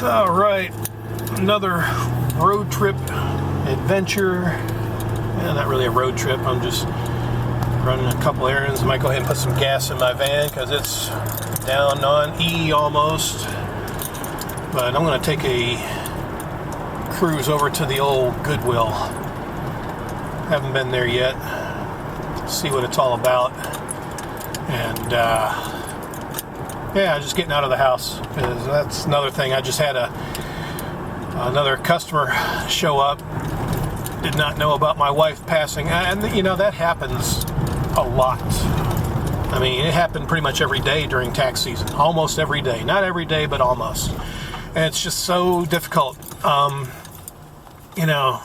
All right, another road trip adventure. Not really a road trip. I'm just running a couple errands. I might go ahead and put some gas in my van because it's down on E almost. But I'm going to take a cruise over to the old Goodwill. Haven't been there yet. See what it's all about. And yeah, just getting out of the house, because that's another thing. I just had another customer show up. Did not know about my wife passing, and you know that happens a lot. I mean, it happened pretty much every day during tax season, almost every day. Not every day, but almost. And it's just so difficult, you know,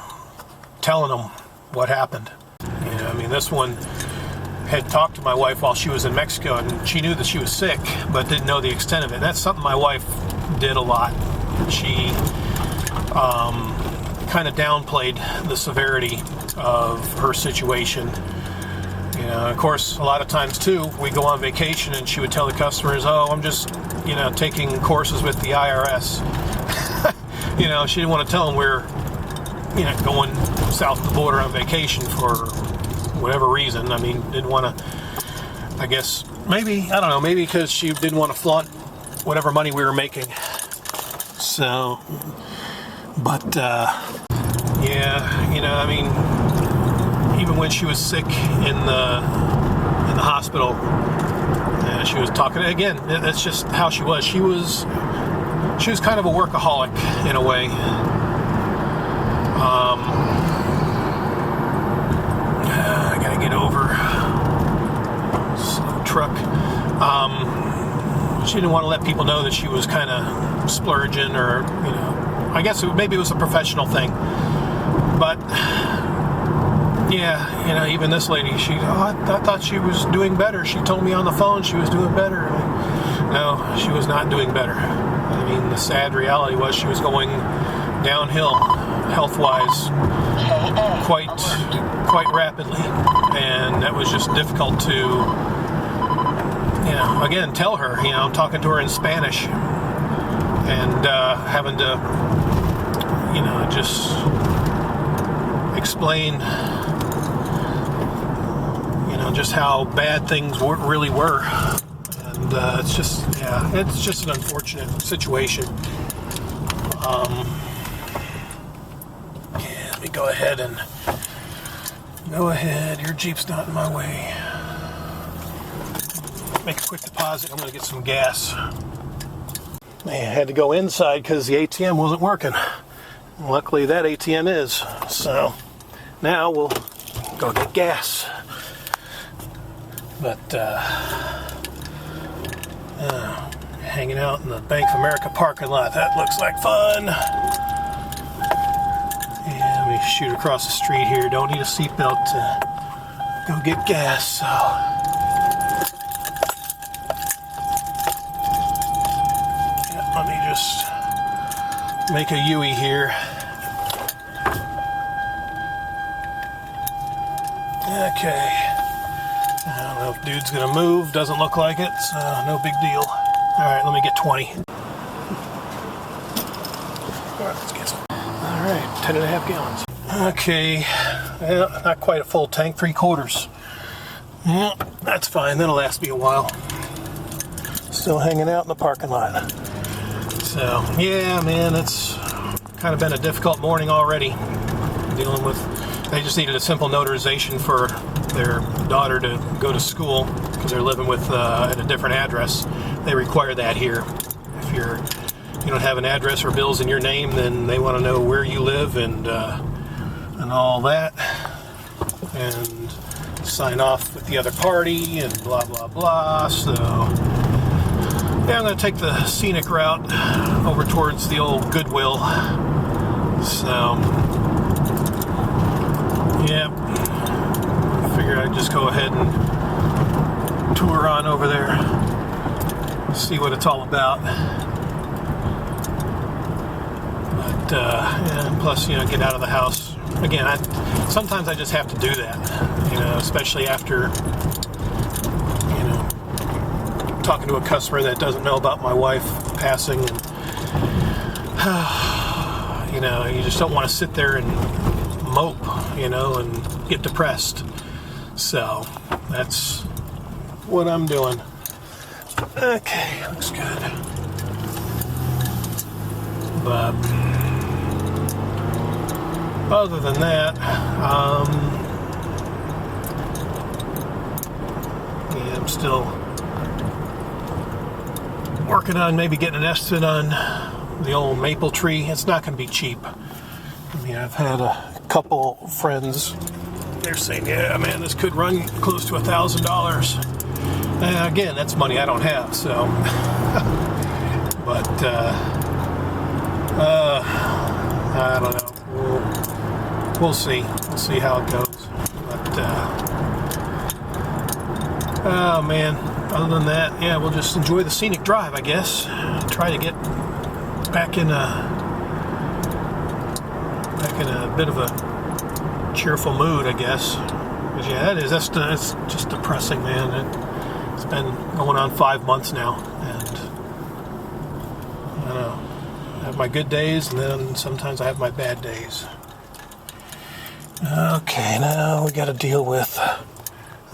telling them what happened. You know, I mean, this one had talked to my wife while she was in Mexico, and she knew that she was sick, but didn't know the extent of it. That's something my wife did a lot. She kind of downplayed the severity of her situation. You know, of course, a lot of times too, we go on vacation and she would tell the customers, "Oh, I'm just, you know, taking courses with the IRS." You know, she didn't want to tell them we're, you know, going south of the border on vacation for whatever reason. I mean, didn't want to, I guess, maybe, I don't know, maybe because she didn't want to flaunt whatever money we were making. So, but, yeah, you know, I mean, even when she was sick in the hospital, she was talking, again, that's just how she was. She was kind of a workaholic in a way. I gotta get over. Slow truck. She didn't want to let people know that she was kind of splurging, or, you know, I guess maybe it was a professional thing. But yeah, you know, even this lady, I thought she was doing better. She told me on the phone she was doing better. No, she was not doing better. I mean, the sad reality was she was going downhill health-wise quite rapidly, and that was just difficult to, you know, again, tell her. You know, I'm talking to her in Spanish, and having to, you know, just explain, you know, just how bad things really were. And it's just, yeah, it's just an unfortunate situation. Yeah, let me go ahead, your Jeep's not in my way. Make a quick deposit. I'm going to get some gas. I had to go inside because the ATM wasn't working. Luckily that ATM is. So now we'll go get gas. But hanging out in the Bank of America parking lot, that looks like fun. Yeah, let me shoot across the street here. Don't need a seatbelt to go get gas. So yeah, let me just make a U-ey here. Okay. I don't know if dude's gonna move. Doesn't look like it, so no big deal. Alright, let me get 20. Alright, let's get some. Alright, 10.5 gallons. Okay, well, not quite a full tank, 3/4. Yeah, that's fine. That'll last me a while. Still hanging out in the parking lot. So, yeah, man, it's kind of been a difficult morning already. Dealing with, they just needed a simple notarization for their daughter to go to school because they're living with at a different address. They require that here. If you don't have an address or bills in your name, then they want to know where you live and all that, and sign off with the other party and blah blah blah. So yeah, I'm going to take the scenic route over towards the old Goodwill. So yeah, I figured I'd just go ahead and tour on over there, see what it's all about. But yeah, plus, you know, get out of the house. Again, sometimes I just have to do that, you know, especially after, you know, talking to a customer that doesn't know about my wife passing. And You know, you just don't want to sit there and mope, you know, and get depressed. So that's what I'm doing. Okay, looks good. But other than that, yeah, I'm still working on maybe getting an estimate on the old maple tree. It's not going to be cheap. I mean, I've had a couple friends, they're saying, yeah, man, this could run close to $1,000. And again, that's money I don't have, so. But, I don't know. We'll see. We'll see how it goes. But, oh, man. Other than that, yeah, we'll just enjoy the scenic drive, I guess. Try to get back in a bit of a cheerful mood, I guess. But yeah, that's just depressing, man. It's been going on 5 months now, and I don't know. I have my good days, and then sometimes I have my bad days. Okay, now we got to deal with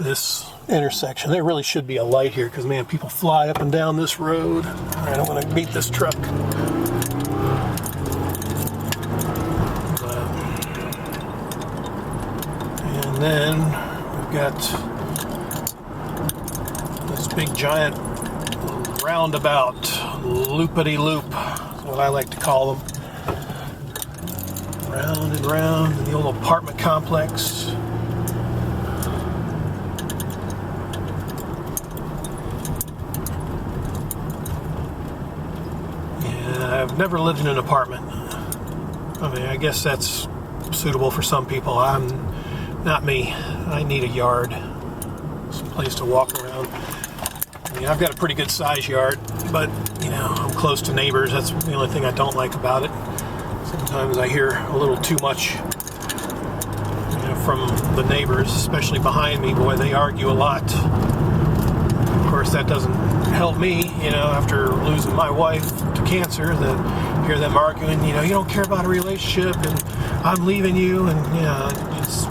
this intersection. There really should be a light here, because man, people fly up and down this road. All right, I'm going to beat this truck. And then we've got this big giant roundabout, loopity-loop, is what I like to call them. Round and round in the old apartment complex. Yeah, I've never lived in an apartment. I mean, I guess that's suitable for some people. Not me. I need a yard. Some place to walk around. I mean, I've got a pretty good size yard, but, you know, I'm close to neighbors. That's the only thing I don't like about it. Sometimes I hear a little too much, you know, from the neighbors, especially behind me. Boy, they argue a lot. Of course, that doesn't help me, you know, after losing my wife to cancer, that hear them arguing, you know, you don't care about a relationship, and I'm leaving you, and, you know,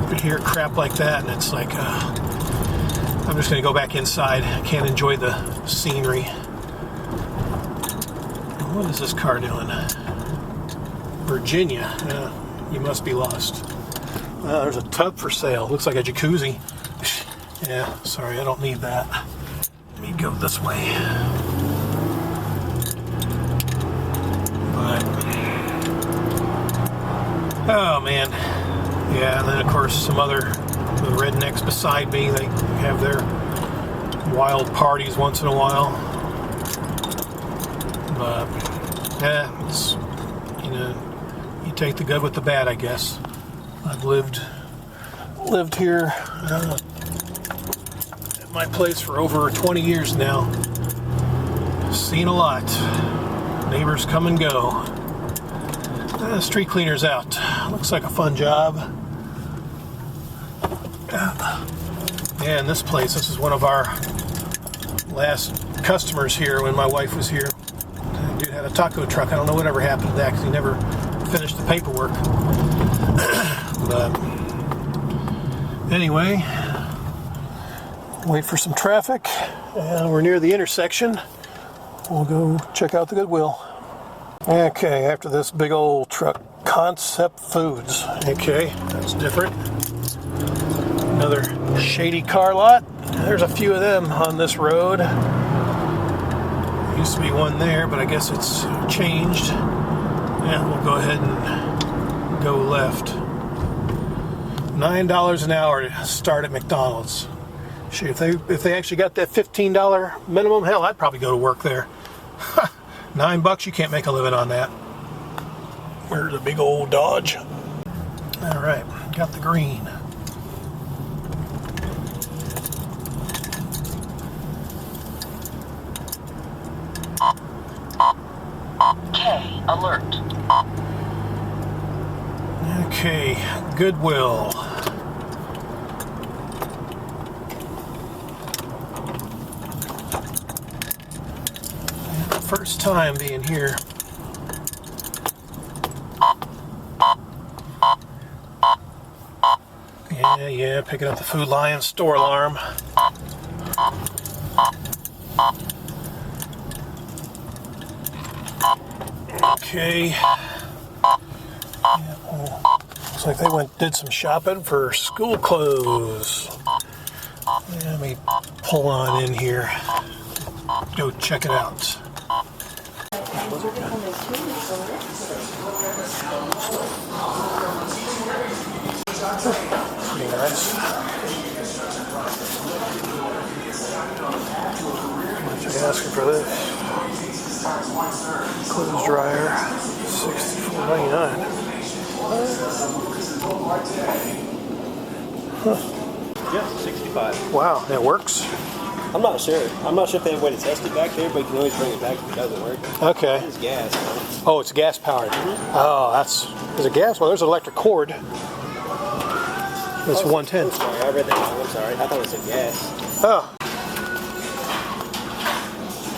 you hear crap like that, and it's like, I'm just going to go back inside. I can't enjoy the scenery. What is this car doing? Virginia. You must be lost. There's a tub for sale. Looks like a jacuzzi. Yeah, sorry, I don't need that. Let me go this way. But, oh man. Yeah, and then of course some other the rednecks beside me, they have their wild parties once in a while. But yeah, it's, you know, you take the good with the bad, I guess. I've lived here at my place for over 20 years now. Seen a lot. Neighbors come and go. Street cleaner's out. Looks like a fun job. Yeah, and this is one of our last customers here when my wife was here. The dude had a taco truck. I don't know whatever happened to that because he never finished the paperwork. But anyway, wait for some traffic. And we're near the intersection. We'll go check out the Goodwill. Okay, after this big old truck, Concept Foods. Okay, that's different. Another shady car lot. There's a few of them on this road. Used to be one there, but I guess it's changed. Yeah, we'll go ahead and go left. $9 an hour to start at McDonald's. Shoot, if they actually got that $15 minimum, hell, I'd probably go to work there. $9, you can't make a living on that. Where's the big old Dodge? All right, got the green. Okay, alert. Okay, Goodwill. First time being here. Yeah, picking up the Food Lion store alarm. Okay. Looks like they did some shopping for school clothes. Let me pull on in here. Go check it out. Pretty nice. How much are you asking for this? Clothes dryer, $64.99. Huh. Yeah, 65. Wow, that works. I'm not sure. I'm not sure if they have a way to test it back there, but you can always bring it back if it doesn't work. Okay. It's gas. Oh, it's gas powered. Oh, is it gas? Well, there's an electric cord. It's 110. I'm sorry, I read that wrong. I'm sorry. I thought it said gas. Oh.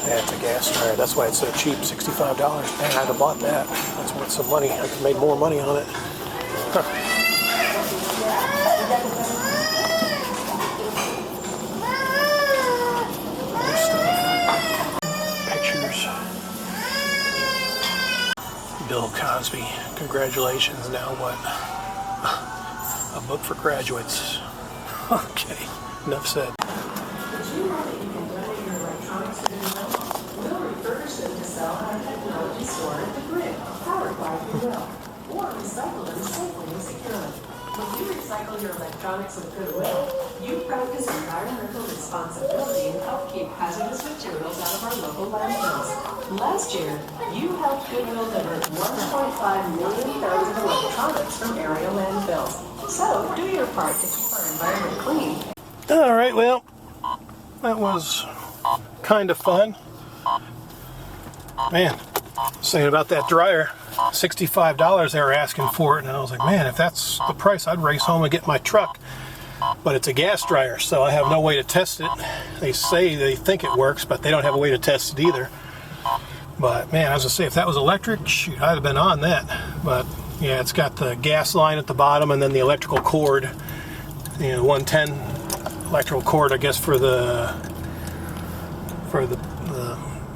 Yeah, it's a gas dryer. That's why it's so cheap, $65. Man, I'd have bought that. That's worth some money. I could have made more money on it. Huh. Pictures. Bill Cosby. Congratulations. Now what? A book for graduates. Okay. Enough said. We'll refurbish them to sell at our technology store at the Grid, powered by Goodwill, or recycle them safely and securely. When you recycle your electronics with Goodwill, you practice environmental responsibility and help keep hazardous materials out of our local landfills. Last year, you helped Goodwill divert 1.5 million pounds of electronics from area landfills. So, do your part to keep our environment clean. All right, well, that was kind of fun. Man, saying about that dryer, $65 they were asking for it, and I was like, man, if that's the price, I'd race home and get my truck. But it's a gas dryer, so I have no way to test it. They say they think it works, but they don't have a way to test it either. But man, I was gonna say, if that was electric, shoot, I'd have been on that. But yeah, it's got the gas line at the bottom and then the electrical cord, 110 electrical cord, I guess, for the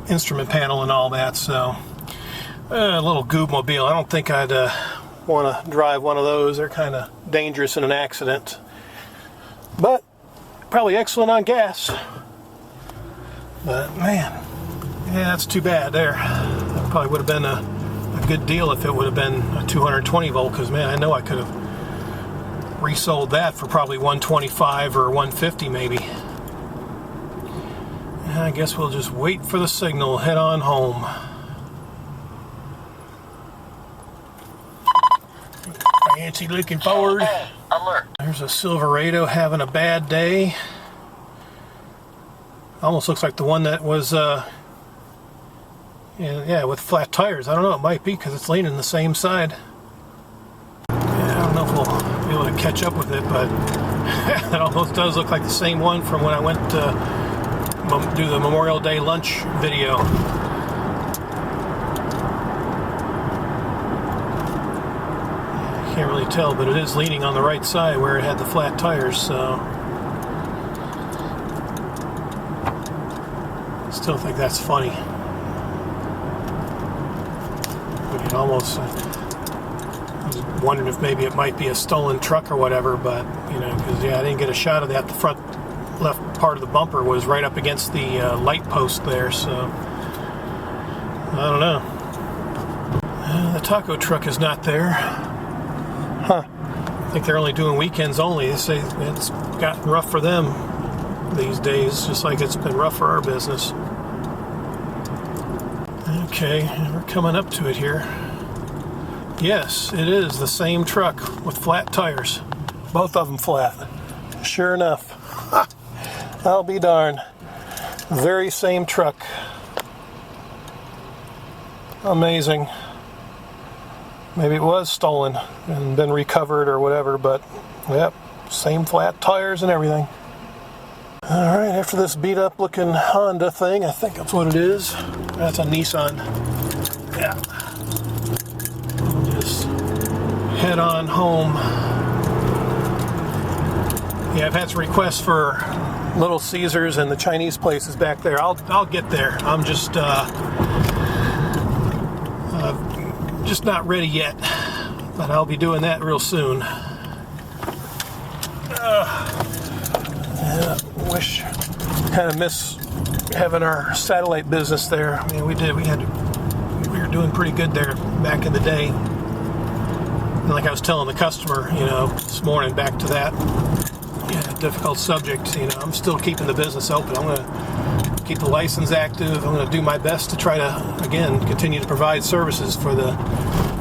instrument panel and all that. So a little Goodmobile. I don't think I'd want to drive one of those. They're kind of dangerous in an accident, but probably excellent on gas. But man, yeah, that's too bad there. That probably would have been a good deal if it would have been a 220 volt, because man, I know I could have resold that for probably 125 or 150 maybe. I guess we'll just wait for the signal, head on home. Fancy looking forward. Alert. There's a Silverado having a bad day. Almost looks like the one that was, yeah, with flat tires. I don't know, it might be because it's leaning the same side. Yeah, I don't know if we'll be able to catch up with it, but it almost does look like the same one from when I went to do the Memorial Day lunch video. Can't really tell, but it is leaning on the right side where it had the flat tires, so still think that's funny. It almost, I was wondering if maybe it might be a stolen truck or whatever, but because yeah, I didn't get a shot of that. The front left part of the bumper was right up against the light post there, so I don't know. The taco truck is not there. Huh. I think they're only doing weekends only. They say it's gotten rough for them these days, just like it's been rough for our business. Okay, we're coming up to it here. Yes, it is the same truck with flat tires. Both of them flat. Sure enough. I'll be darned. Very same truck. Amazing. Maybe it was stolen and been recovered or whatever, but yep, same flat tires and everything. All right, after this beat up looking Honda thing, I think that's what it is. That's a Nissan. Yeah. We'll just head on home. Yeah, I've had some requests for Little Caesars and the Chinese places back there. I'll get there. I'm just not ready yet, but I'll be doing that real soon. Kind of miss having our satellite business there. I mean, we were doing pretty good there back in the day. And like I was telling the customer, this morning, back to that difficult subject, I'm still keeping the business open. I'm going to keep the license active. I'm going to do my best to try to, again, continue to provide services for the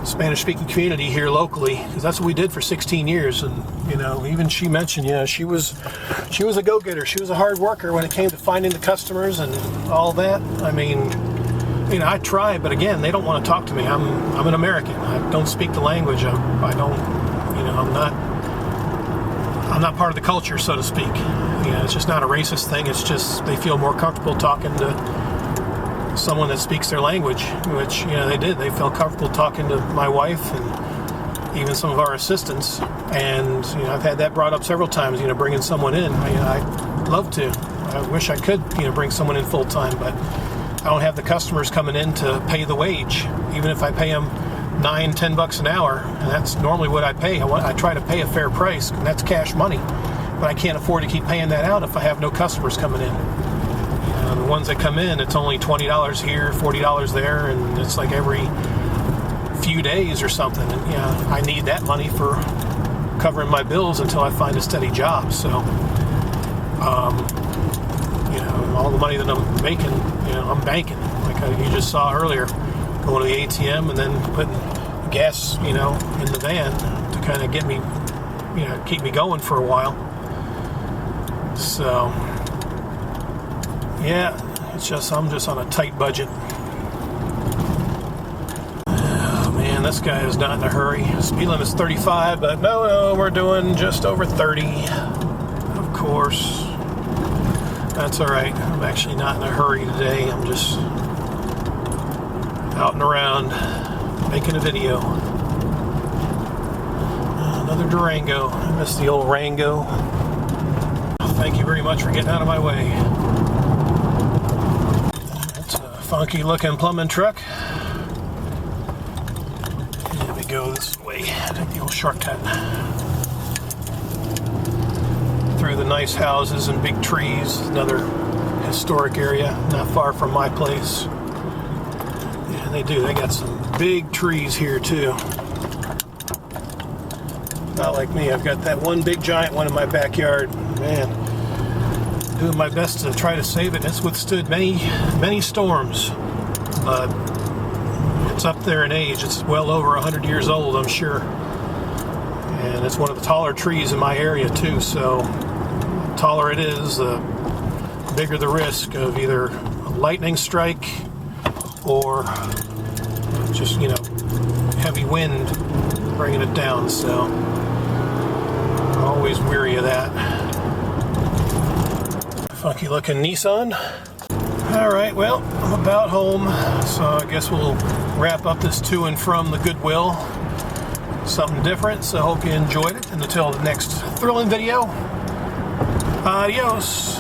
Spanish-speaking community here locally, because that's what we did for 16 years. And even she mentioned, she was a go-getter. She was a hard worker when it came to finding the customers and all that. I mean, I try, but again, they don't want to talk to me. I'm an American. I don't speak the language. I don't, I'm not part of the culture, so to speak. It's just not a racist thing. It's just they feel more comfortable talking to someone that speaks their language, which they did. They felt comfortable talking to my wife and even some of our assistants. And I've had that brought up several times. Bringing someone in. I'd love to. I wish I could bring someone in full time, but I don't have the customers coming in to pay the wage. Even if I pay them $9-10 an hour, and that's normally what I pay. I try to pay a fair price, and that's cash money. But I can't afford to keep paying that out if I have no customers coming in. The ones that come in, it's only $20 here, $40 there, and it's like every few days or something. And I need that money for covering my bills until I find a steady job. So, all the money that I'm making, I'm banking. Like you just saw earlier, going to the ATM and then putting gas, in the van to kind of get me, keep me going for a while. So, it's just, I'm just on a tight budget. Oh man, this guy is not in a hurry. Speed limit's 35, but no, we're doing just over 30. Of course. That's alright. I'm actually not in a hurry today. I'm just out and around making a video. Another Durango. I miss the old Rango. Thank you very much for getting out of my way. It's a funky looking plumbing truck. Let me go this way. Take the old shortcut. Through the nice houses and big trees. Another historic area not far from my place. Yeah, they do. They got some big trees here too. Not like me. I've got that one big giant one in my backyard. Man, doing my best to try to save it. It's withstood many storms, but it's up there in age. It's well over 100 years old, I'm sure. And it's one of the taller trees in my area too, so the taller it is, the bigger the risk of either a lightning strike or just, heavy wind bringing it down. So I'm always weary of that. Funky looking Nissan. Alright, well, I'm about home, so I guess we'll wrap up this to and from the Goodwill. Something different, so I hope you enjoyed it. And until the next thrilling video, adios.